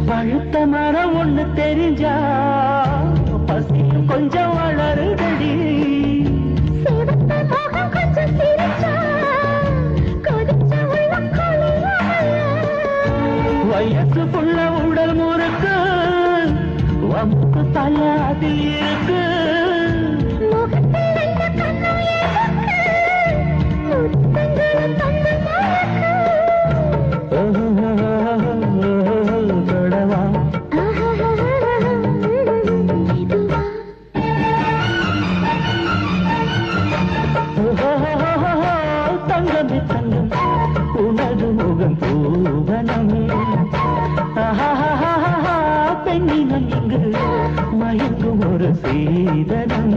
பழுத்த மரம் ஒண்ணு தெரிஞ்சா பசியும் கொஞ்சம் வளருதடி. வயசுக்குள்ள உடல் முறுக்கு வம்புக்கு தள்ளாதி இருக்கு. தங்கமே தங்கம் உனது முகம் பூவனம். பெண்ணினம் இங்கு மயங்கும் ஒரு சீதனம்.